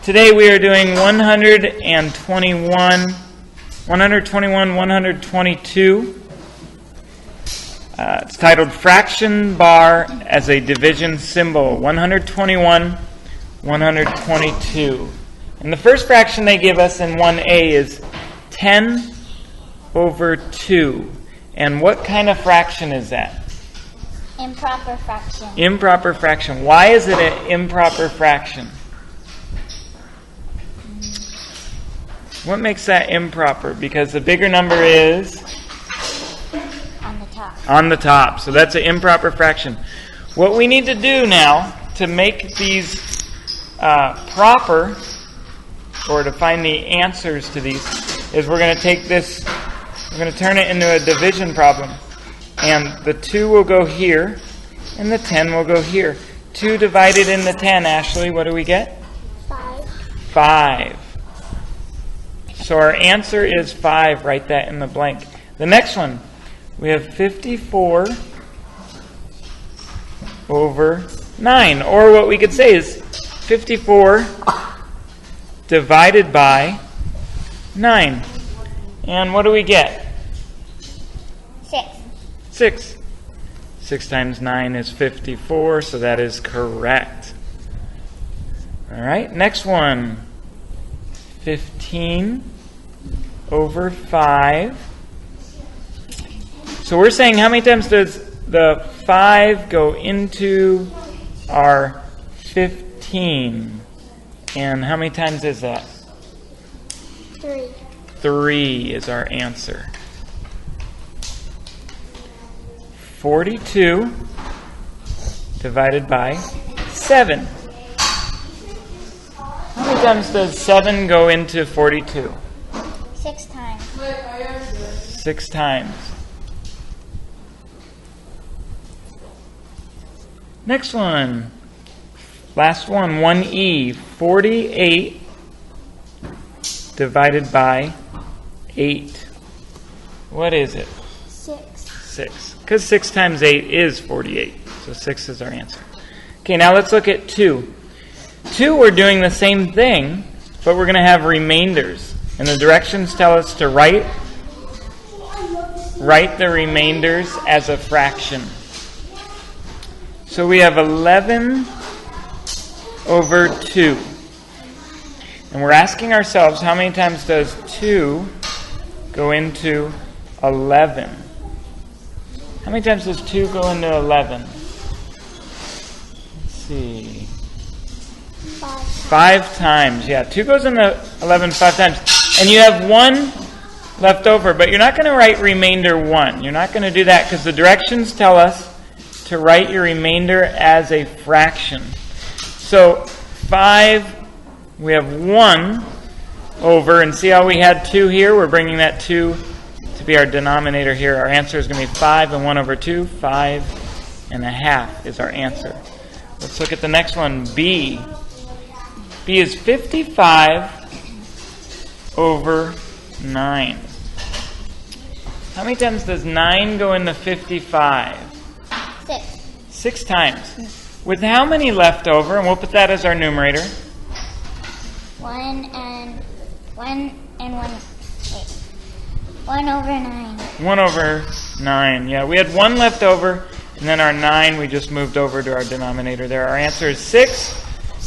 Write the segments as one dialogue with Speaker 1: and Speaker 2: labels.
Speaker 1: Today we are doing 121, 122. It's titled Fraction Bar as a Division Symbol. 121, 122. And the first fraction they give us in 1a is 10 over 2. And what kind of fraction is that?
Speaker 2: Improper fraction.
Speaker 1: Improper fraction. Why is it an improper fraction? What makes that improper? Because the bigger number is?
Speaker 2: On the top.
Speaker 1: On the top. So that's an improper fraction. What we need to do now to make these proper, or to find the answers to these, is we're going to take this, we're going to turn it into a division problem. And the 2 will go here, and the 10 will go here. 2 divided into 10, Ashley, what do we get?
Speaker 2: 5.
Speaker 1: 5. So our answer is 5. Write that in the blank. The next one, we have 54 over 9. Or what we could say is 54 divided by 9. And what do we get?
Speaker 2: 6.
Speaker 1: 6. 6 times 9 is 54, so that is correct. All right, next one. 15 over 5. So we're saying how many times does the 5 go into our 15? And how many times is that?
Speaker 2: 3.
Speaker 1: 3 is our answer. 42 divided by 7. How many times does 7 go into 42?
Speaker 2: 6 times.
Speaker 1: 6 times. Next one. Last one, 1e. 48 divided by 8. What is it?
Speaker 2: 6.
Speaker 1: 6. Because 6 times 8 is 48. So 6 is our answer. Okay, now let's look at 2. 2, we're doing the same thing, but we're going to have remainders. And the directions tell us to write the remainders as a fraction. So we have 11 over 2. And we're asking ourselves, how many times does 2 go into 11? How many times does 2 go into 11? Let's see. 5 times. Yeah, 2 goes into 11 5 times. And you have 1 left over, but you're not going to write remainder 1. You're not going to do that because the directions tell us to write your remainder as a fraction. So 5, we have 1 over, and see how we had 2 here? We're bringing that 2 to be our denominator here. Our answer is going to be 5 and 1 over 2. 5.5 is our answer. Let's look at the next one, B. B is 55 over 9. How many times does 9 go into 55?
Speaker 2: 6.
Speaker 1: 6 times. With how many left over? And we'll put that as our numerator.
Speaker 2: 1 over 9.
Speaker 1: 1 over 9. Yeah, we had 1 left over, and then our 9 we just moved over to our denominator there. Our answer is 6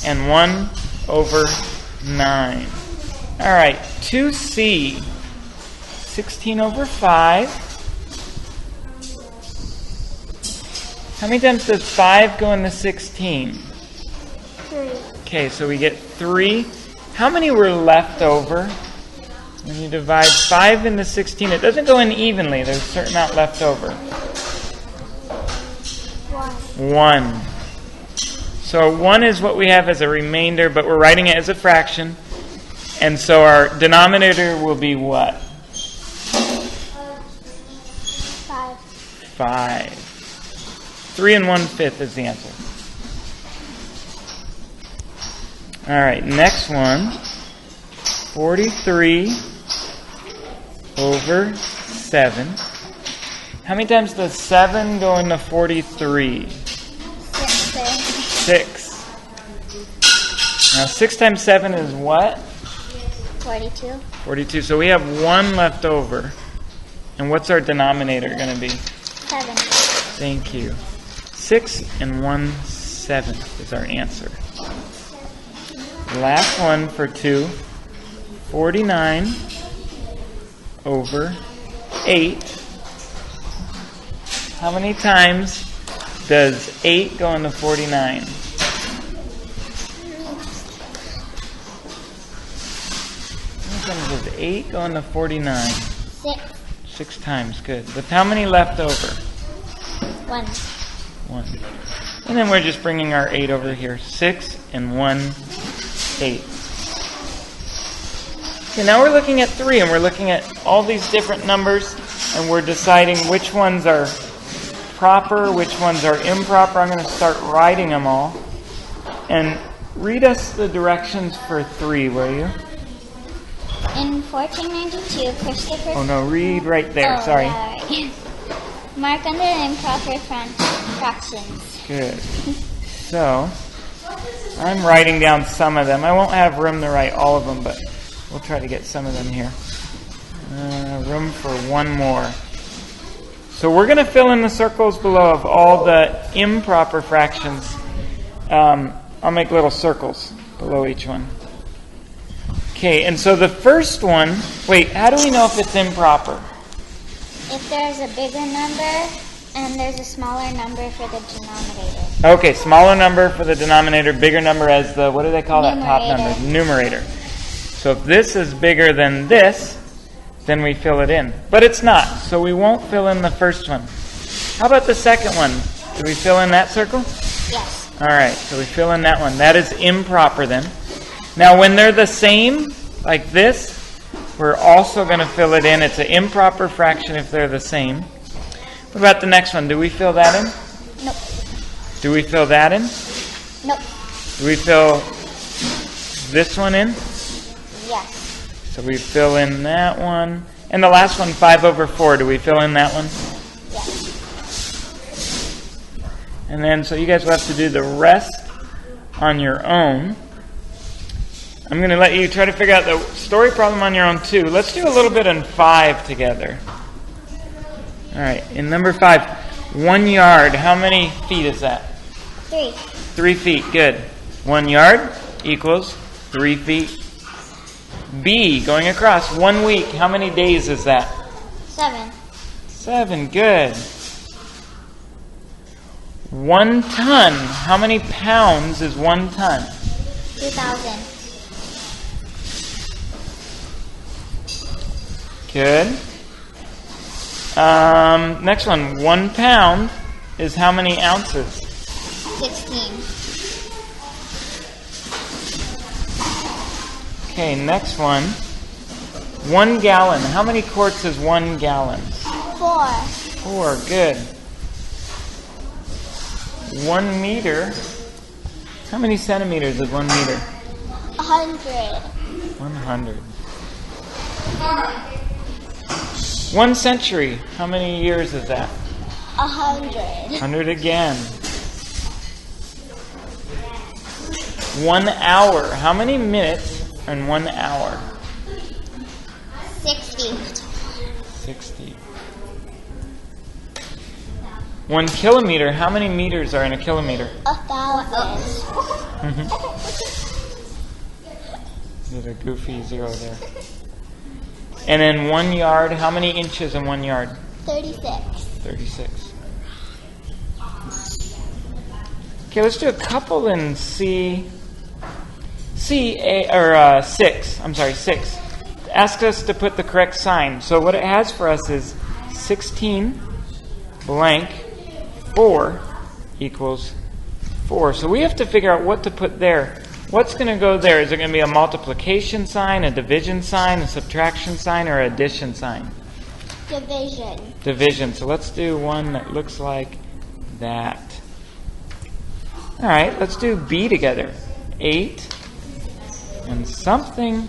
Speaker 1: and 1 over 9. All right, 2c. 16 over 5. How many times does 5 go into 16?
Speaker 2: 3.
Speaker 1: Okay, so we get 3. How many were left over? When you divide 5 into 16, it doesn't go in evenly. There's a certain amount left over. 1. So 1 is what we have as a remainder, but we're writing it as a fraction. And so our denominator will be what? 5. 3 1/5 is the answer. All right, next one. 43 over 7. How many times does 7 go into 43?
Speaker 2: 6.
Speaker 1: 6. Now 6 times 7 is what?
Speaker 2: 42.
Speaker 1: 42. So we have 1 left over. And what's our denominator going to be?
Speaker 2: 7.
Speaker 1: Thank you. 6 and 1/7 is our answer. Last one for 2. 49 over 8. How many times does 8 go into 49? How many times does 8 go into 49?
Speaker 2: 6.
Speaker 1: 6 times, good. With how many left over?
Speaker 2: 1.
Speaker 1: 1. And then we're just bringing our 8 over here. 6 and 1/8. Okay, now we're looking at 3, and we're looking at all these different numbers, and we're deciding which ones are proper, which ones are improper. I'm going to start writing them all. And read us the directions for 3, will you?
Speaker 2: In 1492, Christopher...
Speaker 1: Oh no, read right there,
Speaker 2: Oh,
Speaker 1: sorry.
Speaker 2: yeah, right. Mark under improper fractions.
Speaker 1: Good. So, I'm writing down some of them. I won't have room to write all of them, but we'll try to get some of them here. Room for one more. So we're going to fill in the circles below of all the improper fractions. I'll make little circles below each one. Okay, and so the first one, wait, how do we know if it's improper?
Speaker 2: If there's a bigger number and there's a smaller number for the denominator.
Speaker 1: Okay, smaller number for the denominator, bigger number as the, what do they call that top number? Numerator. So if this is bigger than this, then we fill it in. But it's not, so we won't fill in the first one. How about the second one? Do we fill in that circle?
Speaker 2: Yes.
Speaker 1: All right, so we fill in that one. That is improper then. Now when they're the same, like this, we're also going to fill it in. It's an improper fraction if they're the same. What about the next one? Do we fill that in?
Speaker 2: Nope.
Speaker 1: Do we fill that in?
Speaker 2: Nope.
Speaker 1: Do we fill this one in?
Speaker 2: Yes.
Speaker 1: So we fill in that one. And the last one, 5 over 4. Do we fill in that one?
Speaker 2: Yes.
Speaker 1: And then, so you guys will have to do the rest on your own. I'm going to let you try to figure out the story problem on your own too. Let's do a little bit in 5 together. All right, in number 5, 1 yard. How many feet is that?
Speaker 2: 3.
Speaker 1: 3 feet, good. 1 yard equals 3 feet. B, going across, 1 week. How many days is that?
Speaker 2: 7.
Speaker 1: 7, good. 1 ton. How many pounds is 1 ton?
Speaker 2: 2,000.
Speaker 1: Good. Next one. 1 pound is how many ounces?
Speaker 2: 16.
Speaker 1: Okay, next one. 1 gallon. How many quarts is 1 gallon?
Speaker 2: 4.
Speaker 1: 4, good. 1 meter. How many centimeters is 1 meter?
Speaker 2: 100.
Speaker 1: 100. 1 century. How many years is that?
Speaker 2: 100.
Speaker 1: 100 again. 1 hour. How many minutes in 1 hour?
Speaker 2: 60.
Speaker 1: 60. 1 kilometer. How many meters are in a kilometer?
Speaker 2: 1,000.
Speaker 1: There's a goofy 0 there. And then 1 yard. How many inches in 1 yard?
Speaker 2: 36.
Speaker 1: 36. Okay, let's do a couple in C. 6. I'm sorry, 6. Ask us to put the correct sign. So what it has for us is 16 blank 4 equals 4. So we have to figure out what to put there. What's going to go there? Is it going to be a multiplication sign, a division sign, a subtraction sign, or an addition sign?
Speaker 2: Division.
Speaker 1: Division. So let's do one that looks like that. All right, let's do B together. 8 and something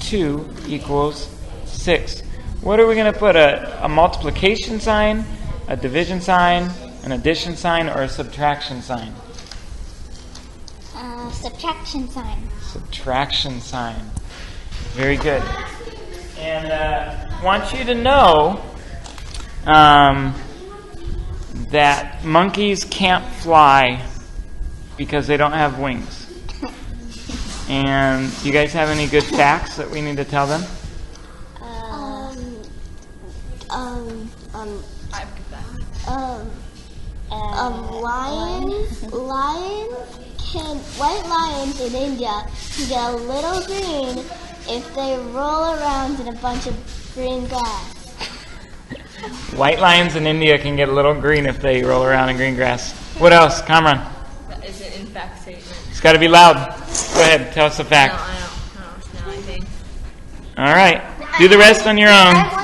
Speaker 1: 2 equals 6. What are we going to put? A multiplication sign, a division sign, an addition sign, or a subtraction sign?
Speaker 2: Subtraction sign.
Speaker 1: Subtraction sign. Very good. And I want you to know that monkeys can't fly because they don't have wings. And do you guys have any good facts that we need to tell them?
Speaker 3: White lions in India can get a little green if they roll around in a bunch of green grass.
Speaker 1: White lions in India can get a little green if they roll around in green grass. What else? Kamran?
Speaker 4: That is an in fact statement.
Speaker 1: It's got to be loud. Go ahead, tell us the fact.
Speaker 4: No, I don't know. I think.
Speaker 1: All right. Do the rest on your own.